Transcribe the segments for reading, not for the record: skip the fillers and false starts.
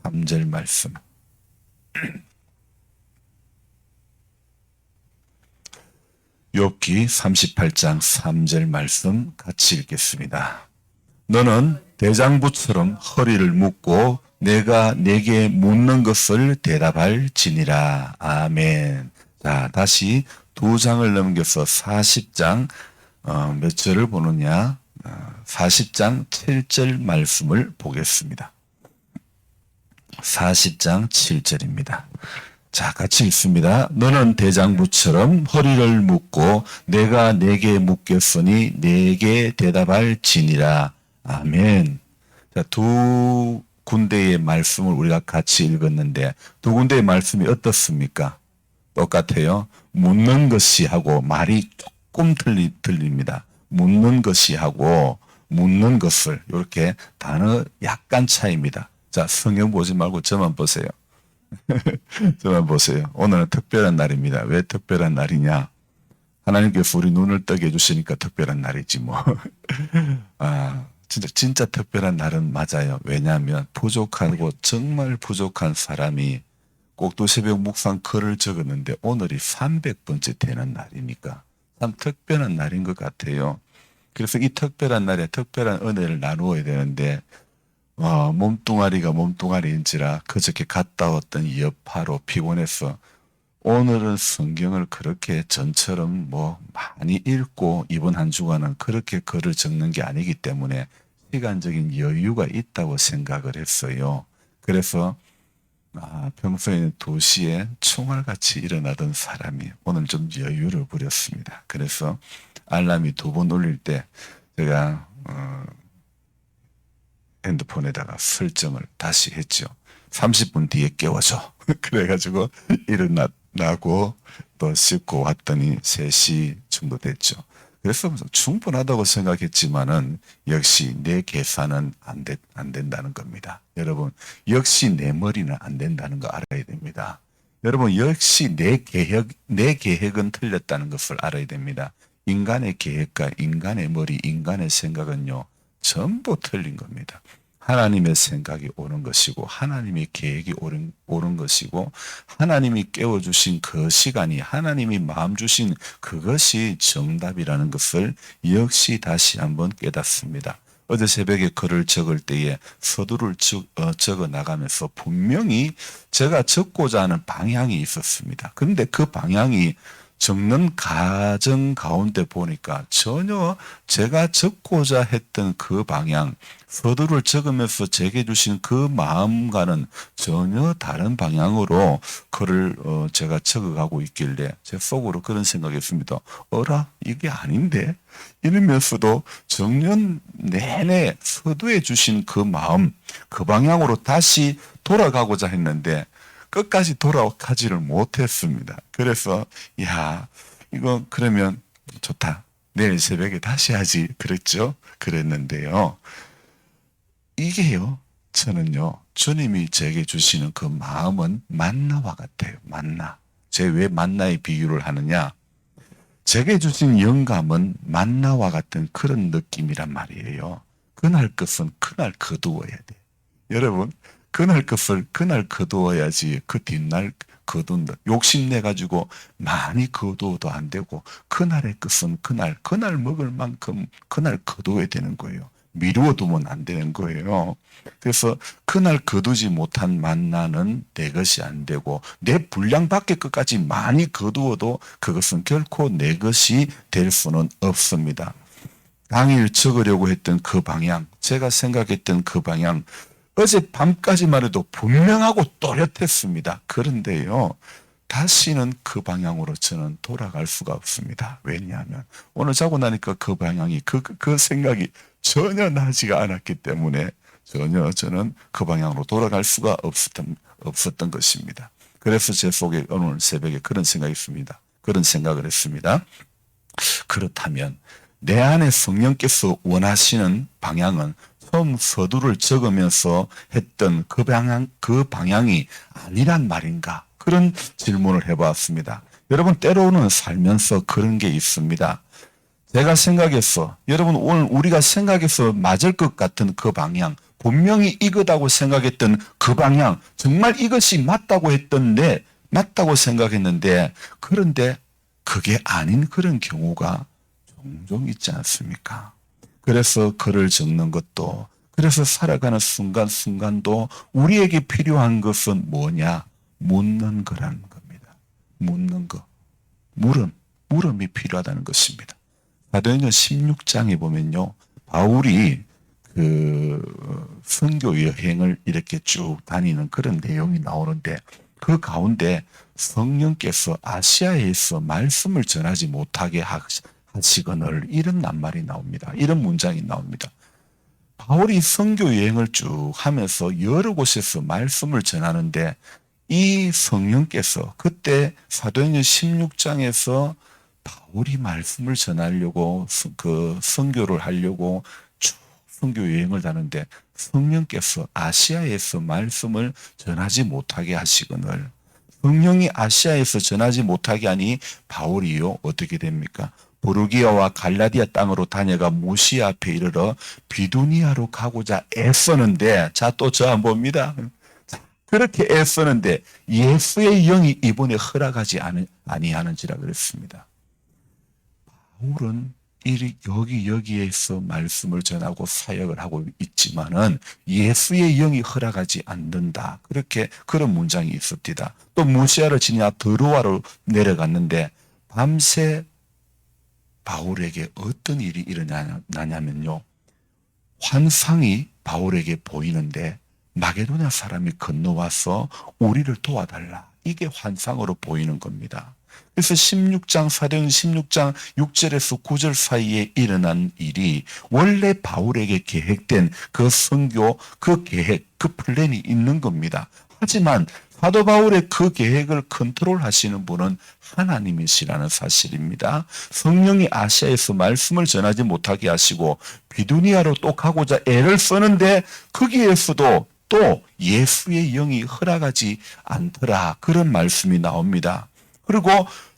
3절 말씀. 욥기 38장 3절 말씀 같이 읽겠습니다. 너는 대장부처럼 허리를 묶고 내가 내게 묻는 것을 대답할지니라. 아멘. 자, 다시 2장을 넘겨서 40장 몇 절을 보느냐? 40장 7절 말씀을 보겠습니다. 40장 7절입니다. 자, 같이 읽습니다. 너는 대장부처럼 허리를 묶고 내가 내게 묻겠으니 내게 대답할지니라. 아멘. 자, 두 군데의 말씀을 우리가 같이 읽었는데 두 군데의 말씀이 어떻습니까? 똑같아요. 묻는 것이 하고 말이 조금 들립니다. 묻는 것이 하고 묻는 것을 이렇게 단어 약간 차이입니다. 자, 성경 보지 말고 저만 보세요. 저만 보세요. 오늘은 특별한 날입니다. 왜 특별한 날이냐? 하나님께서 우리 눈을 뜨게 해주시니까 특별한 날이지 뭐. 진짜 특별한 날은 맞아요. 왜냐하면 부족하고 정말 부족한 사람이 꼭두 새벽 묵상 글을 적었는데 오늘이 300번째 되는 날이니까 참 특별한 날인 것 같아요. 그래서 이 특별한 날에 특별한 은혜를 나누어야 되는데 몸뚱아리가 몸뚱아리인지라 그저께 갔다 왔던 여파로 피곤해서 오늘은 성경을 그렇게 전처럼 많이 읽고 이번 한 주간은 그렇게 글을 적는 게 아니기 때문에 시간적인 여유가 있다고 생각을 했어요. 그래서 평소에는 2시에 총알같이 일어나던 사람이 오늘 좀 여유를 부렸습니다. 그래서 알람이 2번 울릴 때 제가 핸드폰에다가 설정을 다시 했죠. 30분 뒤에 깨워줘. 그래가지고 일어나고 또 씻고 왔더니 3시 정도 됐죠. 그래서 충분하다고 생각했지만은 역시 내 계산은 안 된다는 겁니다. 여러분, 역시 내 머리는 안 된다는 거 알아야 됩니다. 여러분, 역시 내 계획은 틀렸다는 것을 알아야 됩니다. 인간의 계획과 인간의 머리, 인간의 생각은요, 전부 틀린 겁니다. 하나님의 생각이 옳은 것이고 하나님의 계획이 옳은 것이고 하나님이 깨워주신 그 시간이 하나님이 마음 주신 그것이 정답이라는 것을 역시 다시 한번 깨닫습니다. 어제 새벽에 글을 적을 때에 서두를 적어 나가면서 분명히 제가 적고자 하는 방향이 있었습니다. 그런데 그 방향이 적는 과정 가운데 보니까 전혀 제가 적고자 했던 그 방향, 서두를 적으면서 제게 주신 그 마음과는 전혀 다른 방향으로 글을 제가 적어가고 있길래 제 속으로 그런 생각했습니다. 어라? 이게 아닌데? 이러면서도 정년 내내 서두에 주신 그 마음, 그 방향으로 다시 돌아가고자 했는데 끝까지 돌아가지를 못했습니다. 그래서 이거 그러면 좋다. 내일 새벽에 다시 하지 그랬죠. 그랬는데요. 이게요. 저는요. 주님이 제게 주시는 그 마음은 만나와 같아요. 만나. 제가 왜 만나의 비유를 하느냐. 제게 주신 영감은 만나와 같은 그런 느낌이란 말이에요. 그날 것은 그날 거두어야 돼. 여러분. 그날 것을 그날 거두어야지 그 뒷날 거둔다. 욕심내가지고 많이 거두어도 안 되고 그날의 것은 그날 먹을 만큼 그날 거두어야 되는 거예요. 미루어 두면 안 되는 거예요. 그래서 그날 거두지 못한 만나는 내 것이 안 되고 내 분량 밖의 것까지 많이 거두어도 그것은 결코 내 것이 될 수는 없습니다. 당일 적으려고 했던 그 방향, 제가 생각했던 그 방향 어제 밤까지만 해도 분명하고 또렷했습니다. 그런데요, 다시는 그 방향으로 저는 돌아갈 수가 없습니다. 왜냐하면 오늘 자고 나니까 그 방향이 그 생각이 전혀 나지가 않았기 때문에 전혀 저는 그 방향으로 돌아갈 수가 없었던 것입니다. 그래서 제 속에 오늘 새벽에 그런 생각이 있습니다. 그런 생각을 했습니다. 그렇다면 내 안에 성령께서 원하시는 방향은 처음 서두를 적으면서 했던 그 방향이 아니란 말인가? 그런 질문을 해봤습니다. 여러분, 때로는 살면서 그런 게 있습니다. 제가 생각했어. 여러분 오늘 우리가 생각해서 맞을 것 같은 그 방향, 분명히 이거다고 생각했던 그 방향, 정말 이것이 맞다고 생각했는데 그런데 그게 아닌 그런 경우가 종종 있지 않습니까? 그래서 글을 적는 것도, 그래서 살아가는 순간순간도 우리에게 필요한 것은 뭐냐? 묻는 거라는 겁니다. 묻는 거. 물음이 필요하다는 것입니다. 사도행전 16장에 보면요. 바울이 그 선교 여행을 이렇게 쭉 다니는 그런 내용이 나오는데 그 가운데 성령께서 아시아에서 말씀을 전하지 못하게 하시거늘 이런 낱말이 나옵니다. 이런 문장이 나옵니다. 바울이 선교 여행을 쭉 하면서 여러 곳에서 말씀을 전하는데 이 성령께서 그때 사도행전 16장에서 바울이 말씀을 전하려고 그 선교를 하려고 쭉 선교 여행을 다는데 성령께서 아시아에서 말씀을 전하지 못하게 하시거늘 성령이 아시아에서 전하지 못하게 하니 바울이요 어떻게 됩니까? 보르기아와 갈라디아 땅으로 다녀가 무시아 앞에 이르러 비두니아로 가고자 애쓰는데 자 또 저 안 봅니다. 그렇게 애쓰는데 예수의 영이 이번에 허락하지 아니하는지라 그랬습니다. 바울은 여기에서 말씀을 전하고 사역을 하고 있지만은 예수의 영이 허락하지 않는다. 그런 문장이 있습니다. 또 무시아를 지나 드로아로 내려갔는데 밤새 바울에게 어떤 일이 일어나냐면요. 환상이 바울에게 보이는데 마게도냐 사람이 건너와서 우리를 도와달라. 이게 환상으로 보이는 겁니다. 그래서 사도행전 16장 6절에서 9절 사이에 일어난 일이 원래 바울에게 계획된 그 선교, 그 계획, 그 플랜이 있는 겁니다. 하지만 사도 바울의 그 계획을 컨트롤하시는 분은 하나님이시라는 사실입니다. 성령이 아시아에서 말씀을 전하지 못하게 하시고 비두니아로 또 가고자 애를 쓰는데 거기에서도 또 예수의 영이 허락하지 않더라. 그런 말씀이 나옵니다. 그리고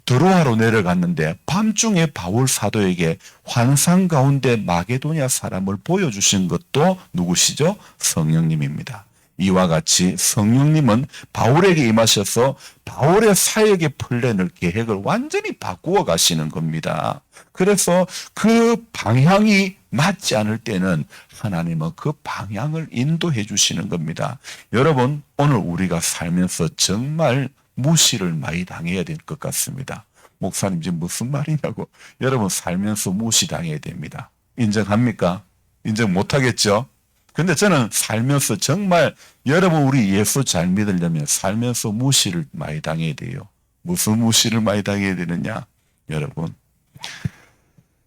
드로아로 내려갔는데 밤중에 바울 사도에게 환상 가운데 마게도냐 사람을 보여주신 것도 누구시죠? 성령님입니다. 이와 같이 성령님은 바울에게 임하셔서 바울의 사역의 플랜을 계획을 완전히 바꾸어 가시는 겁니다. 그래서 그 방향이 맞지 않을 때는 하나님은 그 방향을 인도해 주시는 겁니다. 여러분 오늘 우리가 살면서 정말 무시를 많이 당해야 될 것 같습니다. 목사님 지금 무슨 말이냐고. 여러분 살면서 무시당해야 됩니다. 인정합니까? 인정 못하겠죠? 근데 저는 살면서 정말 여러분 우리 예수 잘 믿으려면 살면서 무시를 많이 당해야 돼요. 무슨 무시를 많이 당해야 되느냐? 여러분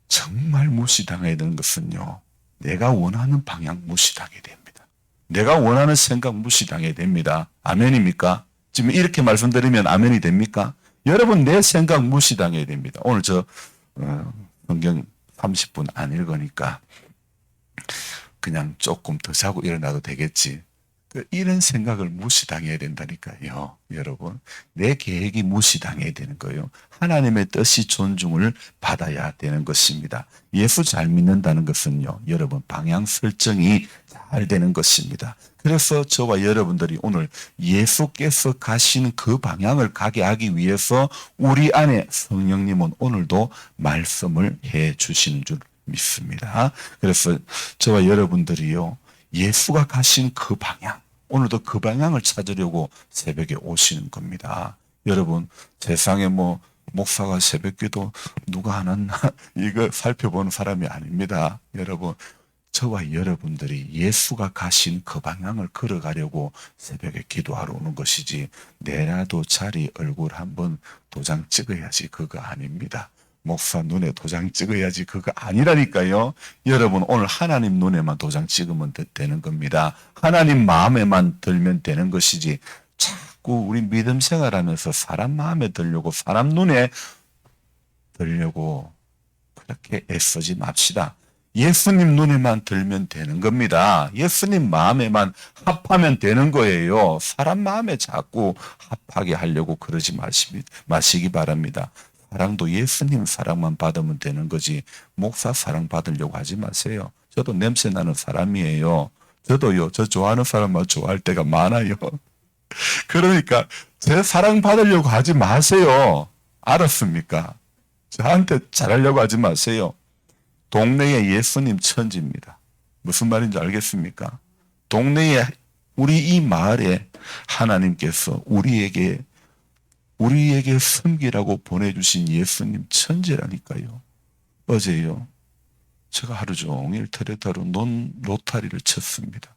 정말 무시당해야 되는 것은요. 내가 원하는 방향 무시당해야 됩니다. 내가 원하는 생각 무시당해야 됩니다. 아멘입니까? 지금 이렇게 말씀드리면 아멘이 됩니까? 여러분 내 생각 무시당해야 됩니다. 오늘 성경 30분 안 읽으니까 그냥 조금 더 자고 일어나도 되겠지. 이런 생각을 무시당해야 된다니까요. 여러분 내 계획이 무시당해야 되는 거예요. 하나님의 뜻이 존중을 받아야 되는 것입니다. 예수 잘 믿는다는 것은요. 여러분 방향 설정이 잘 되는 것입니다. 그래서 저와 여러분들이 오늘 예수께서 가신 그 방향을 가게 하기 위해서 우리 안에 성령님은 오늘도 말씀을 해 주시는 줄 믿습니다. 그래서 저와 여러분들이요. 예수가 가신 그 방향, 오늘도 그 방향을 찾으려고 새벽에 오시는 겁니다. 여러분 세상에 목사가 새벽기도 누가 안 왔나 이거 살펴보는 사람이 아닙니다. 여러분 저와 여러분들이 예수가 가신 그 방향을 걸어가려고 새벽에 기도하러 오는 것이지 내라도 자리 얼굴 한번 도장 찍어야지 그거 아닙니다. 목사 눈에 도장 찍어야지 그거 아니라니까요. 여러분 오늘 하나님 눈에만 도장 찍으면 되는 겁니다. 하나님 마음에만 들면 되는 것이지 자꾸 우리 믿음 생활하면서 사람 마음에 들려고 사람 눈에 들려고 그렇게 애쓰지 맙시다. 예수님 눈에만 들면 되는 겁니다. 예수님 마음에만 합하면 되는 거예요. 사람 마음에 자꾸 합하게 하려고 그러지 마시기 바랍니다. 사랑도 예수님 사랑만 받으면 되는 거지 목사 사랑 받으려고 하지 마세요. 저도 냄새 나는 사람이에요. 저도요. 저 좋아하는 사람만 좋아할 때가 많아요. 그러니까 제 사랑 받으려고 하지 마세요. 알았습니까? 저한테 잘하려고 하지 마세요. 동네에 예수님 천지입니다. 무슨 말인지 알겠습니까? 동네에 우리 이 마을에 하나님께서 우리에게 섬기라고 보내주신 예수님 천지라니까요. 어제요. 제가 하루 종일 테레타로 논 로타리를 쳤습니다.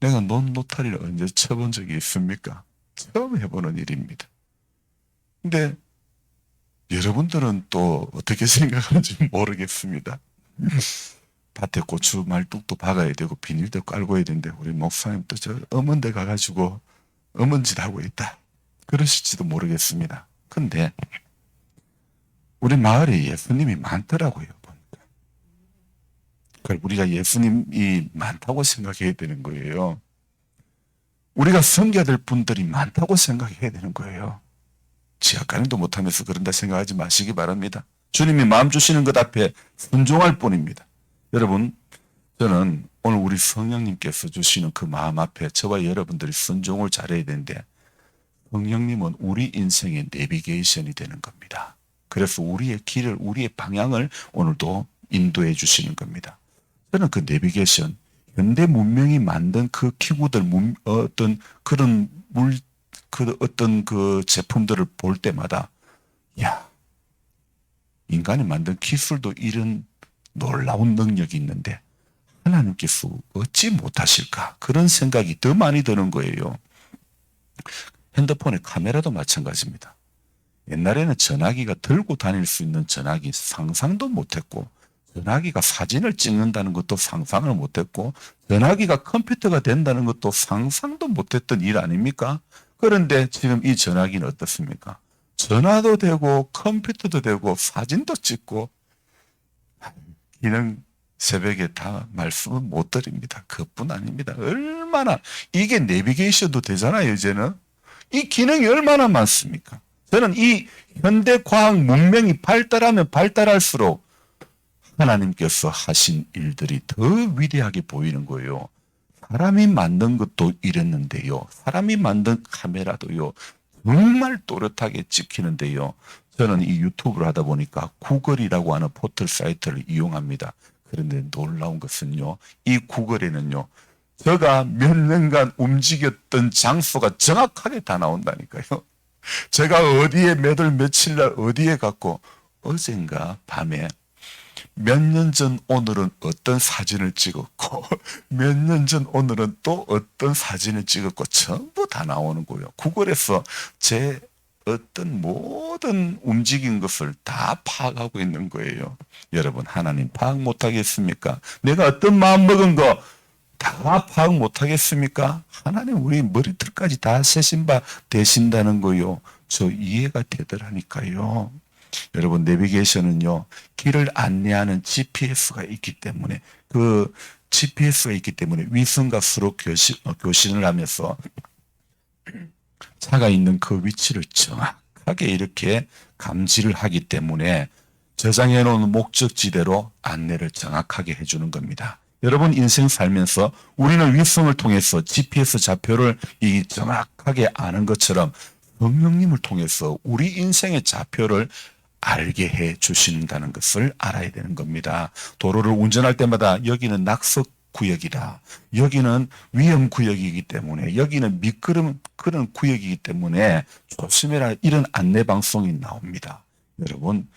내가 논 로타리를 언제 쳐본 적이 있습니까? 처음 해보는 일입니다. 근데 여러분들은 또 어떻게 생각하는지 모르겠습니다. 밭에 고추 말뚝도 박아야 되고 비닐도 깔고 해야 되는데 우리 목사님 또 저 엄은 데 가가지고 엄은 짓 하고 있다. 그러실지도 모르겠습니다. 근데 우리 마을에 예수님이 많더라고요. 보니까. 그걸 우리가 예수님이 많다고 생각해야 되는 거예요. 우리가 섬겨야 될 분들이 많다고 생각해야 되는 거예요. 지하가림도 못하면서 그런다 생각하지 마시기 바랍니다. 주님이 마음 주시는 것 앞에 순종할 뿐입니다. 여러분, 저는 오늘 우리 성령님께서 주시는 그 마음 앞에 저와 여러분들이 순종을 잘해야 되는데 성령님은 우리 인생의 내비게이션이 되는 겁니다. 그래서 우리의 길을, 우리의 방향을 오늘도 인도해 주시는 겁니다. 저는 그 내비게이션, 현대 문명이 만든 그 기구들, 어떤 그런 어떤 그 제품들을 볼 때마다, 야, 인간이 만든 기술도 이런 놀라운 능력이 있는데 하나님께서 어찌 못하실까? 그런 생각이 더 많이 드는 거예요. 핸드폰의 카메라도 마찬가지입니다. 옛날에는 전화기가 들고 다닐 수 있는 전화기 상상도 못했고, 전화기가 사진을 찍는다는 것도 상상을 못했고, 전화기가 컴퓨터가 된다는 것도 상상도 못했던 일 아닙니까? 그런데 지금 이 전화기는 어떻습니까? 전화도 되고 컴퓨터도 되고 사진도 찍고, 기능 새벽에 다 말씀은 못 드립니다. 그뿐 아닙니다. 얼마나 이게 내비게이션도 되잖아요. 이제는 이 기능이 얼마나 많습니까? 저는 이 현대 과학 문명이 발달하면 발달할수록 하나님께서 하신 일들이 더 위대하게 보이는 거예요. 사람이 만든 것도 이랬는데요. 사람이 만든 카메라도요. 정말 또렷하게 찍히는데요. 저는 이 유튜브를 하다 보니까 구글이라고 하는 포털 사이트를 이용합니다. 그런데 놀라운 것은요. 이 구글에는요. 제가 몇 년간 움직였던 장소가 정확하게 다 나온다니까요. 제가 어디에 몇 월 며칠 날 어디에 갔고 어젠가 밤에 몇 년 전 오늘은 어떤 사진을 찍었고 몇 년 전 오늘은 또 어떤 사진을 찍었고 전부 다 나오는 거예요. 구글에서 제 어떤 모든 움직인 것을 다 파악하고 있는 거예요. 여러분 하나님 파악 못하겠습니까? 내가 어떤 마음 먹은 거 다 파악 못하겠습니까? 하나님 우리 머리털까지 다 세신 바 되신다는 거요. 저 이해가 되더라니까요. 여러분 내비게이션은요. 길을 안내하는 GPS가 있기 때문에 그 GPS가 있기 때문에 위성과 서로 교신을 하면서 차가 있는 그 위치를 정확하게 이렇게 감지를 하기 때문에 저장해 놓은 목적지대로 안내를 정확하게 해주는 겁니다. 여러분 인생 살면서 우리는 위성을 통해서 GPS 좌표를 정확하게 아는 것처럼 성령님을 통해서 우리 인생의 좌표를 알게 해 주신다는 것을 알아야 되는 겁니다. 도로를 운전할 때마다 여기는 낙석 구역이다. 여기는 위험 구역이기 때문에 여기는 미끄럼 그런 구역이기 때문에 조심해라 이런 안내 방송이 나옵니다. 여러분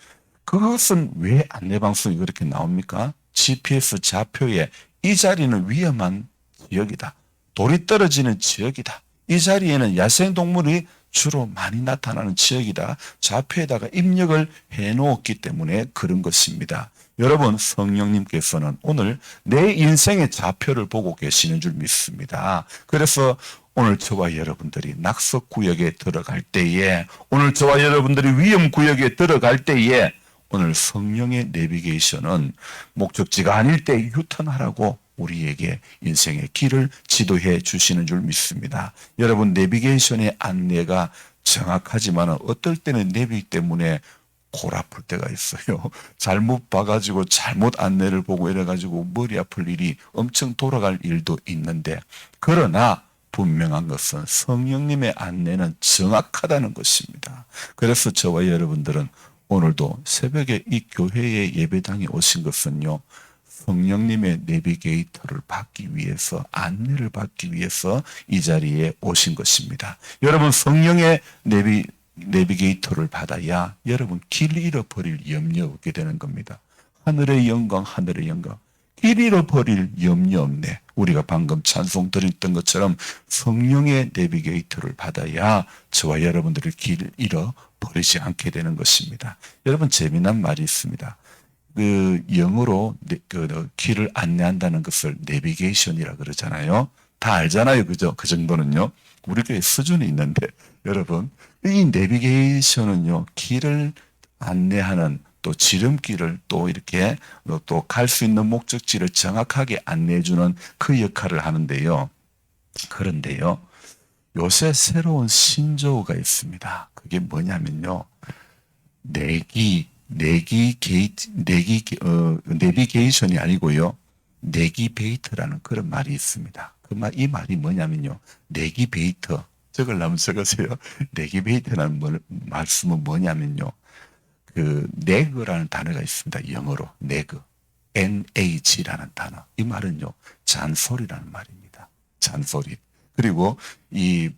그것은 왜 안내 방송이 그렇게 나옵니까? GPS 좌표에 이 자리는 위험한 지역이다. 돌이 떨어지는 지역이다. 이 자리에는 야생동물이 주로 많이 나타나는 지역이다. 좌표에다가 입력을 해놓았기 때문에 그런 것입니다. 여러분 성령님께서는 오늘 내 인생의 좌표를 보고 계시는 줄 믿습니다. 그래서 오늘 저와 여러분들이 낙석구역에 들어갈 때에 오늘 저와 여러분들이 위험구역에 들어갈 때에 오늘 성령의 내비게이션은 목적지가 아닐 때 유턴하라고 우리에게 인생의 길을 지도해 주시는 줄 믿습니다. 여러분 내비게이션의 안내가 정확하지만 어떨 때는 내비 때문에 골 아플 때가 있어요. 잘못 봐가지고 잘못 안내를 보고 이래가지고 머리 아플 일이 엄청 돌아갈 일도 있는데, 그러나 분명한 것은 성령님의 안내는 정확하다는 것입니다. 그래서 저와 여러분들은 오늘도 새벽에 이 교회의 예배당에 오신 것은요, 성령님의 내비게이터를 받기 위해서, 안내를 받기 위해서 이 자리에 오신 것입니다. 여러분, 성령의 내비게이터를 받아야 여러분 길 잃어버릴 염려 없게 되는 겁니다. 하늘의 영광, 하늘의 영광. 길 잃어버릴 염려 없네. 우리가 방금 찬송 드렸던 것처럼 성령의 내비게이터를 받아야 저와 여러분들이 길 잃어버리지 않게 되는 것입니다. 여러분, 재미난 말이 있습니다. 그 영어로 길을 안내한다는 것을 내비게이션이라 그러잖아요. 다 알잖아요. 그죠? 그 정도는요. 우리 교회 수준이 있는데, 여러분, 이 내비게이션은요, 길을 안내하는, 또 지름길을 또 이렇게 또 갈 수 있는 목적지를 정확하게 안내해주는 그 역할을 하는데요. 그런데요, 요새 새로운 신조어가 있습니다. 그게 뭐냐면요, 내비게이션이 아니고요, 내기베이터라는 그런 말이 있습니다. 이 말이 뭐냐면요, 내기베이터, 적으려면 적으세요. 내기베이터라는 말씀은 뭐냐면요, 네그라는 단어가 있습니다. 영어로 네그, NH라는 단어. 이 말은요, 잔소리라는 말입니다. 잔소리. 그리고 이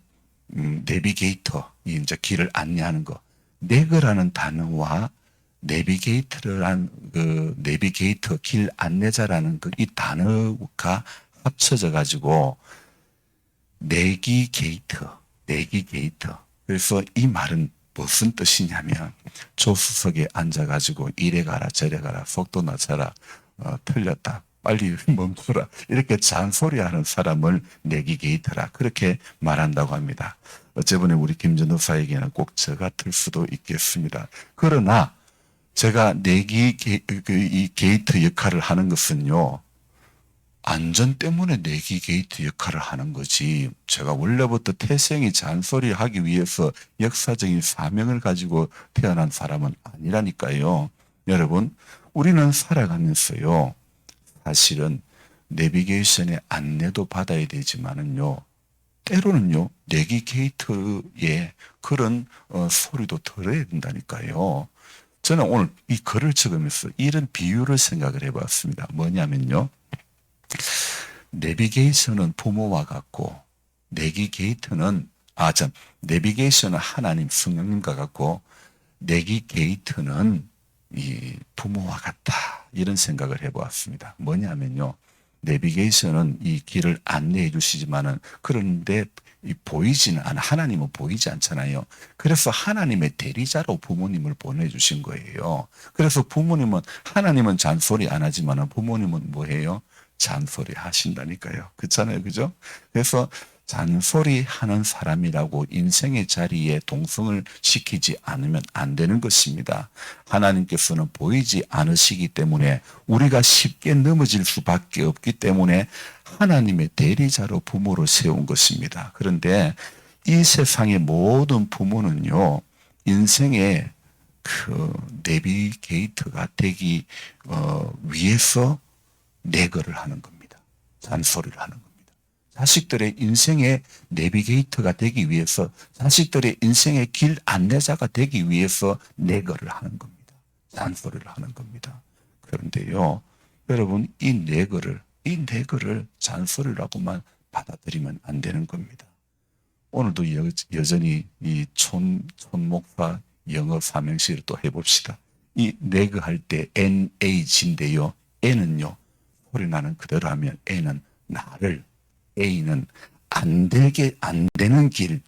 내비게이터, 이제 길을 안내하는 거, 네그라는 단어와 내비게이터라는 내비게이터, 길 안내자라는 이 단어가 합쳐져 가지고 내기게이터. 그래서 이 말은 무슨 뜻이냐면, 조수석에 앉아가지고 이래 가라 저래 가라, 속도 낮춰라, 틀렸다, 빨리 멈춰라, 이렇게 잔소리하는 사람을 내기게이터라 그렇게 말한다고 합니다. 어쩌면 우리 김전도사에게는 꼭 저 같을 수도 있겠습니다. 그러나 제가 내기게이터 역할을 하는 것은요, 안전 때문에 내기게이트 역할을 하는 거지, 제가 원래부터 태생이 잔소리하기 위해서 역사적인 사명을 가지고 태어난 사람은 아니라니까요. 여러분, 우리는 살아가면서요, 사실은 내비게이션의 안내도 받아야 되지만은요, 때로는요, 내비게이터의 그런 소리도 들어야 된다니까요. 저는 오늘 이 글을 적으면서 이런 비유를 생각을 해봤습니다. 뭐냐면요, 내비게이션은 부모와 같고, 내비게이션은 하나님 성령님과 같고, 내기게이터는 이 부모와 같다, 이런 생각을 해보았습니다. 뭐냐면요, 내비게이션은 이 길을 안내해 주시지만은, 그런데 하나님은 보이지 않잖아요. 그래서 하나님의 대리자로 부모님을 보내주신 거예요. 그래서 하나님은 잔소리 안 하지만은 부모님은 뭐해요? 잔소리 하신다니까요. 그렇잖아요. 그죠? 그래서 잔소리 하는 사람이라고 인생의 자리에 동성을 시키지 않으면 안 되는 것입니다. 하나님께서는 보이지 않으시기 때문에 우리가 쉽게 넘어질 수밖에 없기 때문에 하나님의 대리자로 부모를 세운 것입니다. 그런데 이 세상의 모든 부모는요, 인생의 내비게이터가 되기 위해서 내거를 하는 겁니다. 잔소리를 하는 겁니다. 자식들의 인생의 내비게이터가 되기 위해서, 자식들의 인생의 길 안내자가 되기 위해서 내거를 하는 겁니다. 잔소리를 하는 겁니다. 그런데요, 여러분, 이 내거를 잔소리라고만 받아들이면 안 되는 겁니다. 오늘도 여전히 이 촌목사 영어 삼행시를 또 해봅시다. 이 내거 할 때 NH인데요, N은요, 소리 나는 그대로 하면 N은 나를, A는 안 되는 길,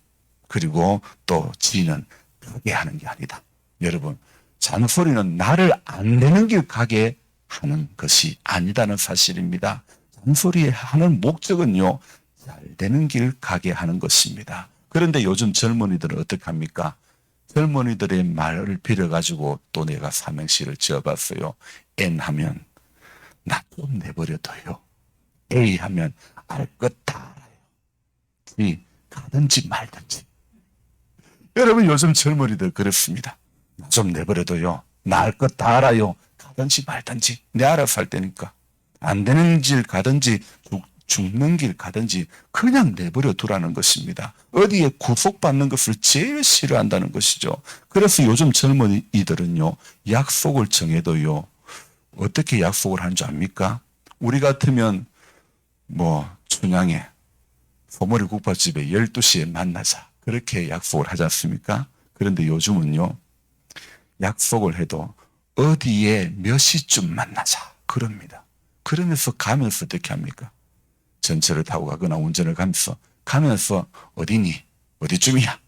그리고 또 G는 가게 하는 게 아니다. 여러분, 잔소리는 나를 안 되는 길 가게 하는 것이 아니다는 사실입니다. 잔소리 하는 목적은요, 잘 되는 길 가게 하는 것입니다. 그런데 요즘 젊은이들은 어떻게 합니까? 젊은이들의 말을 빌어가지고 또 내가 삼행시를 지어봤어요. N 하면 나 좀 내버려둬요. A 하면 알 것 다 알아요. G 가든지 말든지. 여러분 요즘 젊은이들 그렇습니다. 좀 내버려둬요. 나을 것 다 알아요. 가든지 말든지 내 알아서 할 테니까. 안 되는 길 가든지 죽는 길 가든지 그냥 내버려 두라는 것입니다. 어디에 구속받는 것을 제일 싫어한다는 것이죠. 그래서 요즘 젊은이들은요, 약속을 정해도요, 어떻게 약속을 하는 줄 압니까? 우리 같으면 춘향에 소머리 국밥집에 12시에 만나자. 그렇게 약속을 하지 않습니까? 그런데 요즘은요, 약속을 해도 어디에 몇 시쯤 만나자. 그럽니다. 그러면서 가면서 어떻게 합니까? 전철을 타고 가거나 운전을 가면서 어디니? 어디쯤이야?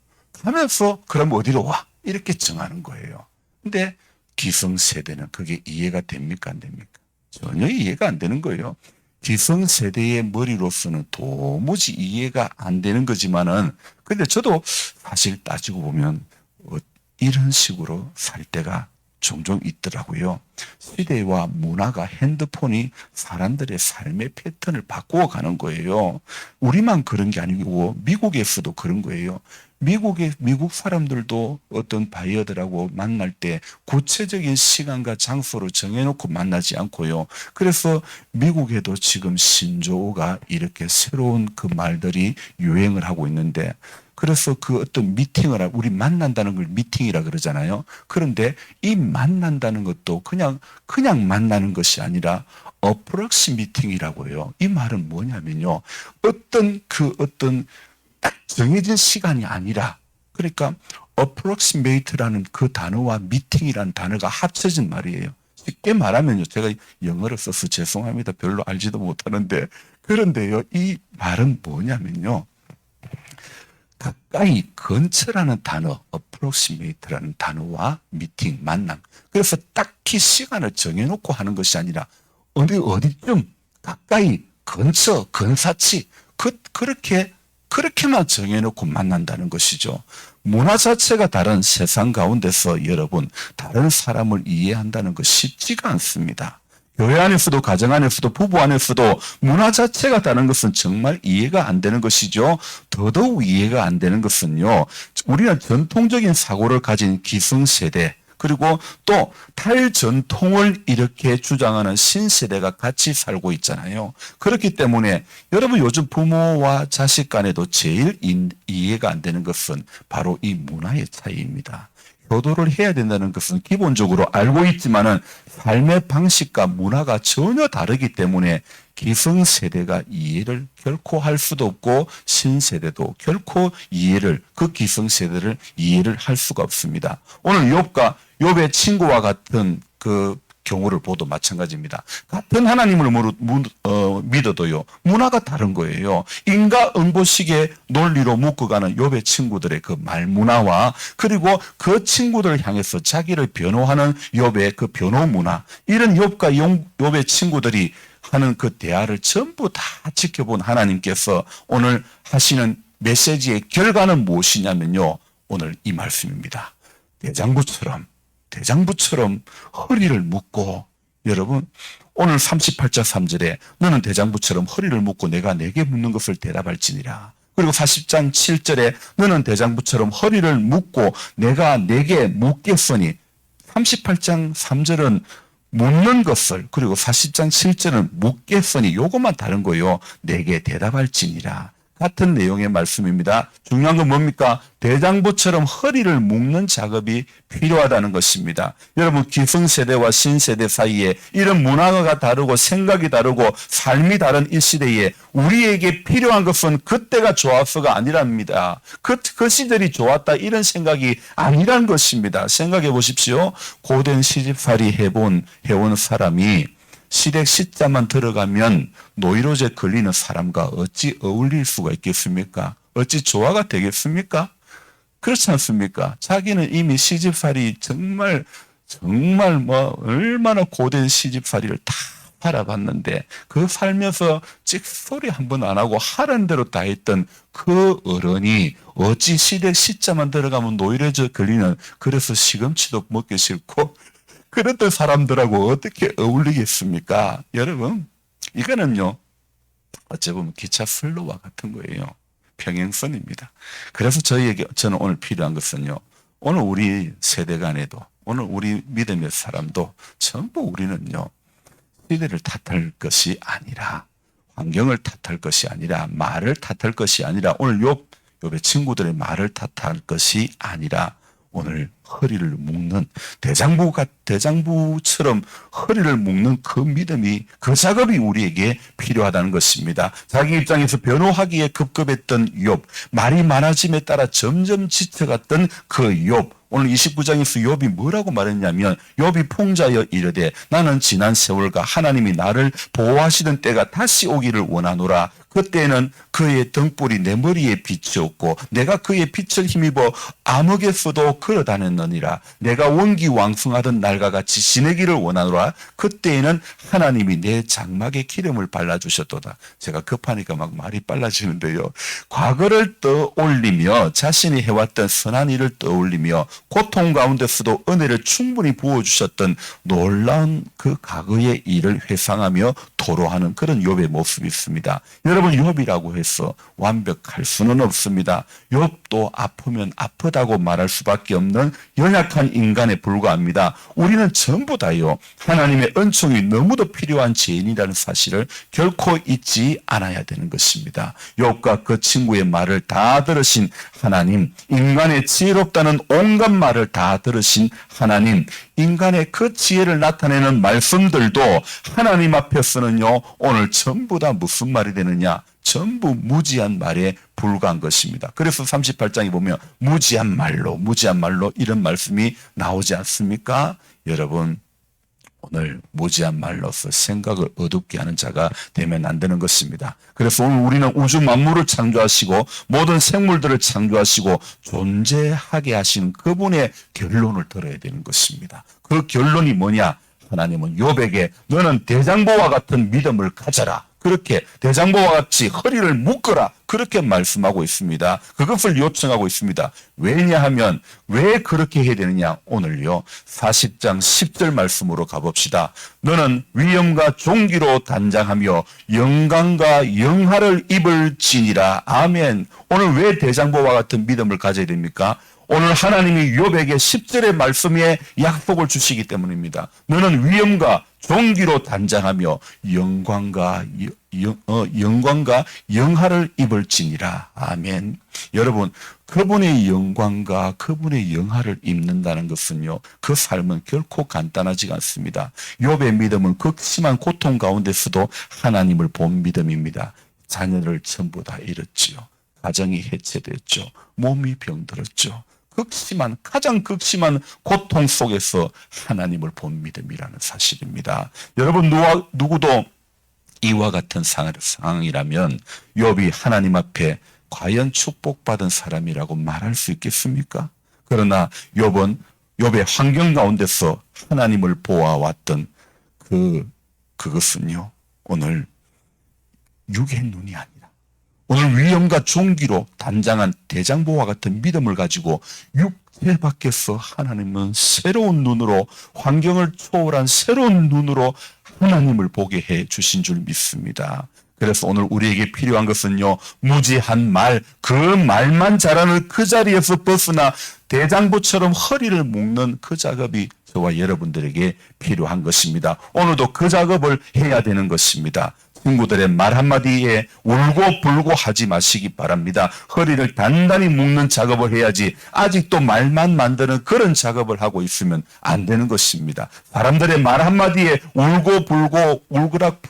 가면서 그럼 어디로 와? 이렇게 정하는 거예요. 근데 기성세대는 그게 이해가 됩니까? 안 됩니까? 전혀 이해가 안 되는 거예요. 기성세대의 머리로서는 도무지 이해가 안 되는 거지만은, 근데 저도 사실 따지고 보면 이런 식으로 살 때가 종종 있더라고요. 시대와 문화가, 핸드폰이 사람들의 삶의 패턴을 바꾸어 가는 거예요. 우리만 그런 게 아니고 미국에서도 그런 거예요. 미국 사람들도 어떤 바이어들하고 만날 때 구체적인 시간과 장소를 정해놓고 만나지 않고요. 그래서 미국에도 지금 신조어가 이렇게 새로운 그 말들이 유행을 하고 있는데, 그래서 그 어떤 미팅을, 우리 만난다는 걸 미팅이라 그러잖아요. 그런데 이 만난다는 것도 그냥 만나는 것이 아니라 어프록시미팅이라고 해요. 이 말은 뭐냐면요. 어떤 딱 정해진 시간이 아니라, 그러니까 approximate라는 그 단어와 미팅이라는 단어가 합쳐진 말이에요. 쉽게 말하면요. 제가 영어를 써서 죄송합니다. 별로 알지도 못하는데. 그런데요. 이 말은 뭐냐면요. 가까이, 근처라는 단어, approximate라는 단어와 미팅, 만남. 그래서 딱히 시간을 정해놓고 하는 것이 아니라 어디쯤, 가까이, 근처, 근사치, 그렇게만 정해놓고 만난다는 것이죠. 문화 자체가 다른 세상 가운데서 여러분, 다른 사람을 이해한다는 것 쉽지가 않습니다. 교회 안에서도, 가정 안에서도, 부부 안에서도 문화 자체가 다른 것은 정말 이해가 안 되는 것이죠. 더더욱 이해가 안 되는 것은요, 우리는 전통적인 사고를 가진 기성세대, 그리고 또 탈전통을 이렇게 주장하는 신세대가 같이 살고 있잖아요. 그렇기 때문에 여러분 요즘 부모와 자식 간에도 제일 이해가 안 되는 것은 바로 이 문화의 차이입니다. 효도를 해야 된다는 것은 기본적으로 알고 있지만은 삶의 방식과 문화가 전혀 다르기 때문에 기성세대가 이해를 결코 할 수도 없고 신세대도 결코 그 기성세대를 이해를 할 수가 없습니다. 오늘 욥의 친구와 같은 그 경우를 보도 마찬가지입니다. 같은 하나님을 믿어도요, 문화가 다른 거예요. 인과응보식의 논리로 묶어가는 욥의 친구들의 그 말문화와, 그리고 그 친구들을 향해서 자기를 변호하는 욥의 그 변호 문화, 이런 욥의 친구들이 하는 그 대화를 전부 다 지켜본 하나님께서 오늘 하시는 메시지의 결과는 무엇이냐면요, 오늘 이 말씀입니다. 대장부처럼 허리를 묶고, 여러분 오늘 38장 3절에 너는 대장부처럼 허리를 묶고 내가 내게 묻는 것을 대답할지니라. 그리고 40장 7절에 너는 대장부처럼 허리를 묶고 내가 내게 묻겠으니, 38장 3절은 묻는 것을, 그리고 40장 7절은 묻겠으니, 요것만 다른 거예요. 내게 대답할지니라. 같은 내용의 말씀입니다. 중요한 건 뭡니까? 대장부처럼 허리를 묶는 작업이 필요하다는 것입니다. 여러분, 기성세대와 신세대 사이에 이런 문화가 다르고 생각이 다르고 삶이 다른 이 시대에 우리에게 필요한 것은 그때가 좋아서가 아니랍니다. 그 시절이 좋았다 이런 생각이 아니란 것입니다. 생각해 보십시오. 고된 시집살이 해온 사람이 시댁 시자만 들어가면 노이로제 걸리는 사람과 어찌 어울릴 수가 있겠습니까? 어찌 조화가 되겠습니까? 그렇지 않습니까? 자기는 이미 시집살이 정말 얼마나 고된 시집살이를 다 살아봤는데, 그 살면서 찍소리 한 번 안 하고 하라는 대로 다 했던 그 어른이 어찌 시댁 시자만 들어가면 노이로제 걸리는, 그래서 시금치도 먹기 싫고 그랬던 사람들하고 어떻게 어울리겠습니까? 여러분, 이거는요, 어찌 보면 기차 슬로와 같은 거예요. 평행선입니다. 그래서 저는 오늘 필요한 것은요, 오늘 우리 세대 간에도, 오늘 우리 믿음의 사람도 전부 우리는요, 시대를 탓할 것이 아니라, 환경을 탓할 것이 아니라, 말을 탓할 것이 아니라, 오늘 욥의 친구들의 말을 탓할 것이 아니라, 오늘 허리를 묶는 대장부처럼 허리를 묶는 그 믿음이, 그 작업이 우리에게 필요하다는 것입니다. 자기 입장에서 변호하기에 급급했던 욥, 말이 많아짐에 따라 점점 지쳐갔던 그 욥, 오늘 29장에서 욥이 뭐라고 말했냐면, 욥이 풍자여 이르되 나는 지난 세월과 하나님이 나를 보호하시던 때가 다시 오기를 원하노라. 그때는 그의 등불이 내 머리에 비추었고 내가 그의 빛을 힘입어 암흑에서도 걸어다녔느니라. 내가 원기왕성하던 날과 같이 지내기를 원하노라. 그때에는 하나님이 내 장막에 기름을 발라주셨도다. 제가 급하니까 막 말이 빨라지는데요. 과거를 떠올리며 자신이 해왔던 선한 일을 떠올리며 고통 가운데서도 은혜를 충분히 부어주셨던 놀라운 그 과거의 일을 회상하며 토로하는 그런 욥의 모습이 있습니다. 여러분, 욥이라고 해서 완벽할 수는 없습니다. 욥도 아프면 아프다고 말할 수밖에 없는 연약한 인간에 불과합니다. 우리는 전부 다요, 하나님의 은총이 너무도 필요한 죄인이라는 사실을 결코 잊지 않아야 되는 것입니다. 욥과 그 친구의 말을 다 들으신 하나님, 인간의 지혜롭다는 온갖 말을 다 들으신 하나님, 인간의 그 지혜를 나타내는 말씀들도 하나님 앞에서는요, 오늘 전부 다 무슨 말이 되느냐? 전부 무지한 말에 불과한 것입니다. 그래서 38장에 보면 무지한 말로 이런 말씀이 나오지 않습니까? 여러분, 오늘 무지한 말로서 생각을 어둡게 하는 자가 되면 안 되는 것입니다. 그래서 오늘 우리는 우주 만물을 창조하시고 모든 생물들을 창조하시고 존재하게 하신 그분의 결론을 들어야 되는 것입니다. 그 결론이 뭐냐? 하나님은 욥에게 너는 대장보와 같은 믿음을 가져라. 그렇게 대장보와 같이 허리를 묶어라. 그렇게 말씀하고 있습니다. 그것을 요청하고 있습니다. 왜냐하면 왜 그렇게 해야 되느냐? 오늘요 40장 10절 말씀으로 가봅시다. 너는 위엄과 존귀로 단장하며 영광과 영화를 입을지니라. 아멘. 오늘 왜 대장보와 같은 믿음을 가져야 됩니까? 오늘 하나님이 욥에게 10절의 말씀에 약속을 주시기 때문입니다. 너는 위엄과 존귀로 단장하며 영광과 영화를 입을지니라. 아멘. 여러분, 그분의 영광과 그분의 영화를 입는다는 것은요, 그 삶은 결코 간단하지 않습니다. 욥의 믿음은 극심한 고통 가운데서도 하나님을 본 믿음입니다. 자녀를 전부 다 잃었지요. 가정이 해체됐죠. 몸이 병들었죠. 가장 극심한 고통 속에서 하나님을 본 믿음이라는 사실입니다. 여러분, 누구도 이와 같은 상황이라면 욥이 하나님 앞에 과연 축복받은 사람이라고 말할 수 있겠습니까? 그러나 욥의 환경 가운데서 하나님을 보아왔던 그것은요, 오늘 육의 눈이 아니라 오늘 위엄과 존귀로 단장한 대장보와 같은 믿음을 가지고 육체 밖에서 하나님은 새로운 눈으로, 환경을 초월한 새로운 눈으로 하나님을 보게 해 주신 줄 믿습니다. 그래서 오늘 우리에게 필요한 것은요, 무지한 말, 그 말만 잘하는 그 자리에서 벗어나 대장부처럼 허리를 묶는 그 작업이 저와 여러분들에게 필요한 것입니다. 오늘도 그 작업을 해야 되는 것입니다. 친구들의 말 한마디에 울고 불고 하지 마시기 바랍니다. 허리를 단단히 묶는 작업을 해야지 아직도 말만 만드는 그런 작업을 하고 있으면 안 되는 것입니다. 사람들의 말 한마디에 울고 불고 울고락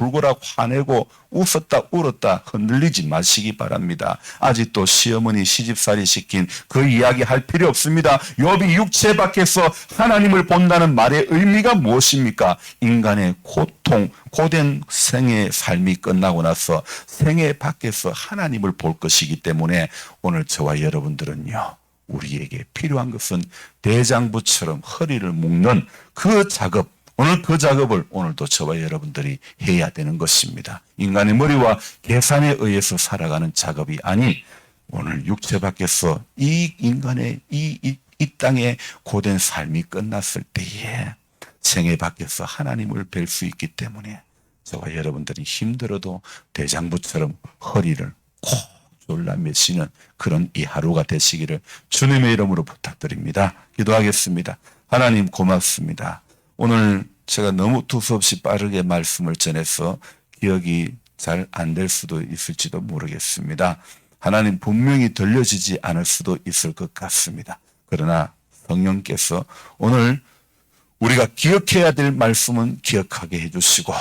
화내고 웃었다 울었다 흔들리지 마시기 바랍니다. 아직도 시어머니 시집살이 시킨 그 이야기 할 필요 없습니다. 욥이 육체 밖에서 하나님을 본다는 말의 의미가 무엇입니까? 인간의 고통, 고된 생의 삶이 끝나고 나서 생애 밖에서 하나님을 볼 것이기 때문에 오늘 저와 여러분들은요, 우리에게 필요한 것은 대장부처럼 허리를 묶는 그 작업, 오늘 그 작업을 오늘도 저와 여러분들이 해야 되는 것입니다. 인간의 머리와 계산에 의해서 살아가는 작업이 아닌 오늘 육체 밖에서 이 인간의 이 땅의 고된 삶이 끝났을 때에 생애 밖에서 하나님을 뵐 수 있기 때문에 저와 여러분들이 힘들어도 대장부처럼 허리를 콕 졸라매시는 그런 이 하루가 되시기를 주님의 이름으로 부탁드립니다. 기도하겠습니다. 하나님 고맙습니다. 오늘 제가 너무 두서없이 빠르게 말씀을 전해서 기억이 잘 안 될 수도 있을지도 모르겠습니다. 하나님 분명히 들려지지 않을 수도 있을 것 같습니다. 그러나 성령께서 오늘 우리가 기억해야 될 말씀은 기억하게 해주시고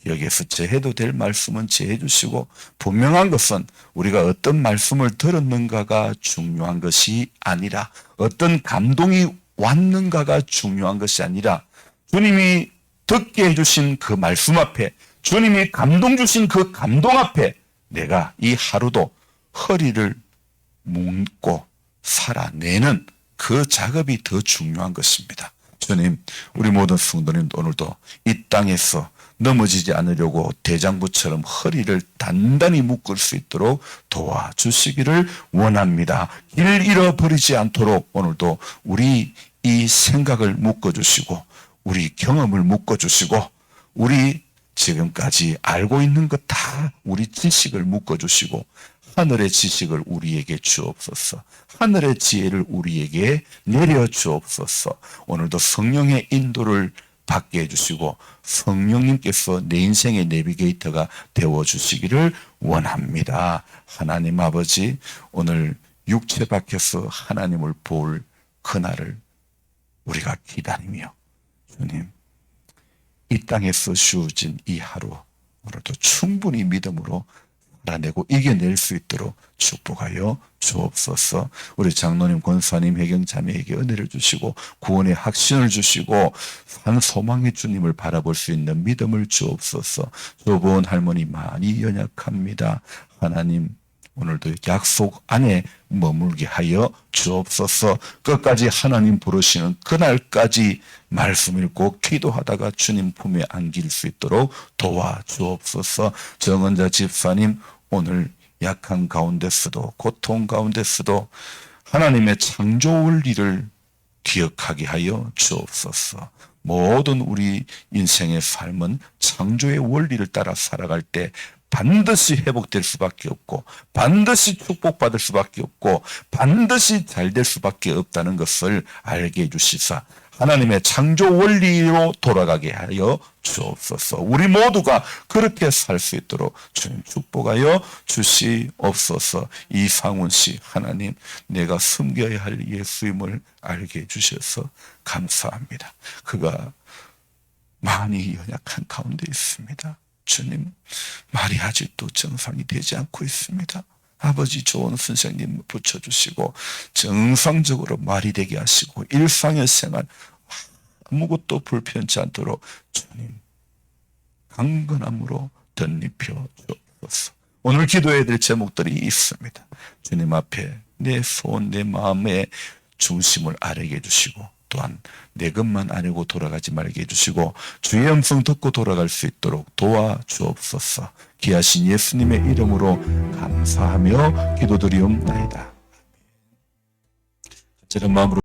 여기에서 제해도 될 말씀은 제해 주시고 분명한 것은 우리가 어떤 말씀을 들었는가가 중요한 것이 아니라 어떤 감동이 왔는가가 중요한 것이 아니라 주님이 듣게 해주신 그 말씀 앞에 주님이 감동 주신 그 감동 앞에 내가 이 하루도 허리를 묶고 살아내는 그 작업이 더 중요한 것입니다. 주님, 우리 모든 성도님도 오늘도 이 땅에서 넘어지지 않으려고 대장부처럼 허리를 단단히 묶을 수 있도록 도와주시기를 원합니다. 길 잃어버리지 않도록 오늘도 우리 이 생각을 묶어주시고 우리 경험을 묶어주시고 우리 지금까지 알고 있는 것 다 우리 지식을 묶어주시고 하늘의 지식을 우리에게 주옵소서. 하늘의 지혜를 우리에게 내려주옵소서. 오늘도 성령의 인도를 받게 해주시고 성령님께서 내 인생의 내비게이터가 되어주시기를 원합니다. 하나님 아버지, 오늘 육체 밖에서 하나님을 볼 그날을 우리가 기다리며 주님, 이 땅에서 주어진 이 하루 오늘도 충분히 믿음으로 살아내고 이겨낼 수 있도록 축복하여 주옵소서. 우리 장로님, 권사님, 회경자매에게 은혜를 주시고 구원의 확신을 주시고 산 소망의 주님을 바라볼 수 있는 믿음을 주옵소서. 조보은 할머니 많이 연약합니다. 하나님, 오늘도 약속 안에 머물게 하여 주옵소서. 끝까지 하나님 부르시는 그날까지 말씀 읽고 기도하다가 주님 품에 안길 수 있도록 도와주옵소서. 정은자 집사님, 오늘 약한 가운데서도 고통 가운데서도 하나님의 창조 원리를 기억하게 하여 주옵소서. 모든 우리 인생의 삶은 창조의 원리를 따라 살아갈 때 반드시 회복될 수밖에 없고 반드시 축복받을 수밖에 없고 반드시 잘 될 수밖에 없다는 것을 알게 해주시사 하나님의 창조 원리로 돌아가게 하여 주옵소서. 우리 모두가 그렇게 살 수 있도록 주님 축복하여 주시옵소서. 이상훈 씨, 하나님, 내가 섬겨야 할 예수임을 알게 해주셔서 감사합니다. 그가 많이 연약한 가운데 있습니다. 주님, 말이 아직도 정상이 되지 않고 있습니다. 아버지, 좋은 선생님 붙여주시고 정상적으로 말이 되게 하시고 일상의 생활 아무것도 불편치 않도록 주님 강건함으로 덧입혀 주옵소서. 오늘 기도해야 될 제목들이 있습니다. 주님 앞에 내 소원, 내 마음의 중심을 아뢰게 해주시고 또한 내 것만 아니고 돌아가지 말게 해주시고 주의 음성 듣고 돌아갈 수 있도록 도와주옵소서. 귀하신 예수님의 이름으로 감사하며 기도드리옵나이다. 저런 마음으로